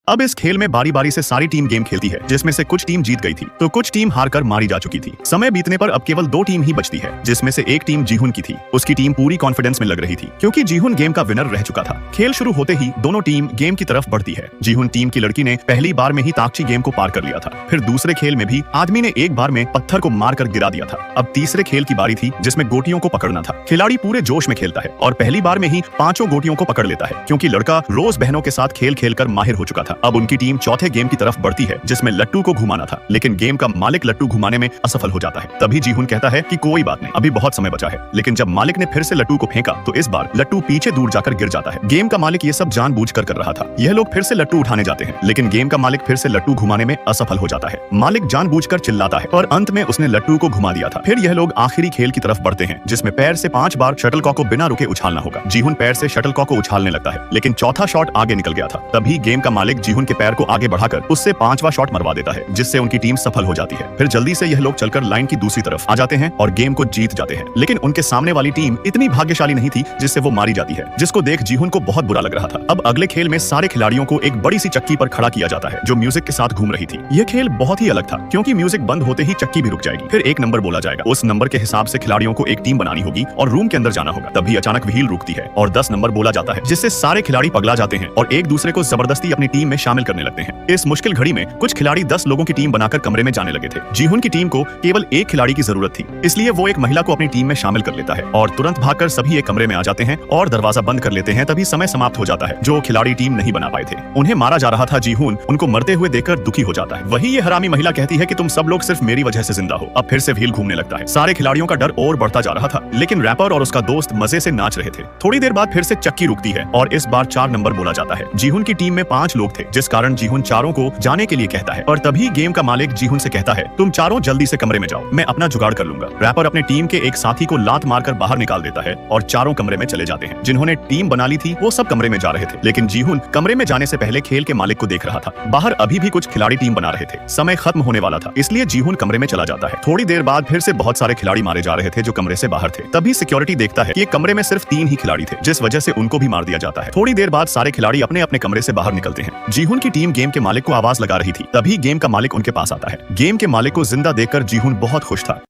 अब इस खेल में बारी बारी से सारी टीम गेम खेलती है, जिसमें से कुछ टीम जीत गई थी तो कुछ टीम हारकर मारी जा चुकी थी। समय बीतने पर अब केवल 2 टीम ही बचती है, जिसमें से एक टीम जीहुन की थी। उसकी टीम पूरी कॉन्फिडेंस में लग रही थी क्योंकि जीहुन गेम का विनर रह चुका था। खेल शुरू होते ही दोनों टीम गेम की तरफ बढ़ती है। जीहुन टीम की लड़की ने पहली बार में ही ताकची गेम को पार कर लिया था। फिर दूसरे खेल में भी आदमी ने एक बार में पत्थर को मारकर गिरा दिया था। अब तीसरे खेल की बारी थी, जिसमें गोटियों को पकड़ना था। खिलाड़ी पूरे जोश में खेलता है और पहली बार में ही 5 गोटियों को पकड़ लेता है, क्योंकि लड़का रोज बहनों के साथ खेल खेलकर माहिर हो चुका था। अब उनकी टीम चौथे गेम की तरफ बढ़ती है, जिसमें लट्टू को घुमाना था, लेकिन गेम का मालिक लट्टू घुमाने में असफल हो जाता है। तभी जीहुन कहता है कि कोई बात नहीं, अभी बहुत समय बचा है। लेकिन जब मालिक ने फिर से लट्टू को फेंका तो इस बार लट्टू पीछे दूर जाकर गिर जाता है। गेम का मालिक ये सब जानबूझकर कर रहा था। यह लोग फिर से लट्टू उठाने जाते हैं, लेकिन गेम का मालिक फिर से लट्टू घुमाने में असफल हो जाता है। मालिक जानबूझकर चिल्लाता है और अंत में उसने लट्टू को घुमा दिया था। फिर यह लोग आखिरी खेल की तरफ बढ़ते हैं, जिसमें पैर से 5 बार शटलकॉक को बिना रुके उछालना होगा। जीहुन पैर से शटलकॉक को उछालने लगता है, लेकिन चौथा शॉट आगे निकल गया था। तभी गेम का मालिक जीहुन के पैर को आगे बढ़ाकर उससे 5वां शॉट मरवा देता है, जिससे उनकी टीम सफल हो जाती है। फिर जल्दी से यह लोग चलकर लाइन की दूसरी तरफ आ जाते हैं और गेम को जीत जाते हैं। लेकिन उनके सामने वाली टीम इतनी भाग्यशाली नहीं थी, जिससे वो मारी जाती है, जिसको देख जीहुन को बहुत बुरा लग रहा था। अब अगले खेल में सारे खिलाड़ियों को एक बड़ी सी चक्की पर खड़ा किया जाता है, जो म्यूजिक के साथ घूम रही थी। यह खेल बहुत ही अलग था, क्योंकि म्यूजिक बंद होते ही चक्की भी रुक जाएगी। फिर एक नंबर बोला जाएगा। उस नंबर के हिसाब से खिलाड़ियों को एक टीम बनानी होगी और रूम के अंदर जाना होगा। तभी अचानक व्हील रुकती है और 10 नंबर बोला जाता है, जिससे सारे खिलाड़ी पगला जाते हैं और एक दूसरे को जबरदस्ती अपनी टीम में शामिल करने लगते हैं। इस मुश्किल घड़ी में कुछ खिलाड़ी 10 लोगों की टीम बनाकर कमरे में जाने लगे थे। जीहुन की टीम को केवल एक खिलाड़ी की जरूरत थी, इसलिए वो एक महिला को अपनी टीम में शामिल कर लेता है और तुरंत भागकर सभी एक कमरे में आ जाते हैं और दरवाजा बंद कर लेते हैं। तभी समय समाप्त हो जाता है। जो खिलाड़ी टीम नहीं बना पाए थे, उन्हें मारा जा रहा था। जीहुन उनको मरते हुए देखकर दुखी हो जाता है। वही ये हरामी महिला कहती है कि तुम सब लोग सिर्फ मेरी वजह से जिंदा हो। अब फिर से व्हील घूमने लगता है। सारे खिलाड़ियों का डर और बढ़ता जा रहा था, लेकिन रैपर और उसका दोस्त मजे से नाच रहे थे। थोड़ी देर बाद फिर से चक्की रुकती है और इस बार 4 नंबर बोला जाता है। जीहुन की टीम में 5 लोग थे, जिस कारण जीहुन चारों को जाने के लिए कहता है। और तभी गेम का मालिक जीहुन से कहता है, तुम चारों जल्दी से कमरे में जाओ, मैं अपना जुगाड़ कर लूंगा। रैपर अपने टीम के एक साथी को लात मारकर बाहर निकाल देता है और चारों कमरे में चले जाते हैं। जिन्होंने टीम बना ली थी वो सब कमरे में जा रहे थे, लेकिन जीहुन कमरे में जाने से पहले खेल के मालिक को देख रहा था। बाहर अभी भी कुछ खिलाड़ी टीम बना रहे थे। समय खत्म होने वाला था, इसलिए जीहुन कमरे में चला जाता है। थोड़ी देर बाद फिर से बहुत सारे खिलाड़ी मारे जा रहे थे जो कमरे से बाहर थे। तभी सिक्योरिटी देखता है कि कमरे में सिर्फ 3 ही खिलाड़ी थे, जिस वजह से उनको भी मार दिया जाता है। थोड़ी देर बाद सारे खिलाड़ी अपने अपने कमरे से बाहर निकलते हैं। जीहुन की टीम गेम के मालिक को आवाज लगा रही थी। तभी गेम का मालिक उनके पास आता है। गेम के मालिक को जिंदा देखकर जीहुन बहुत खुश था।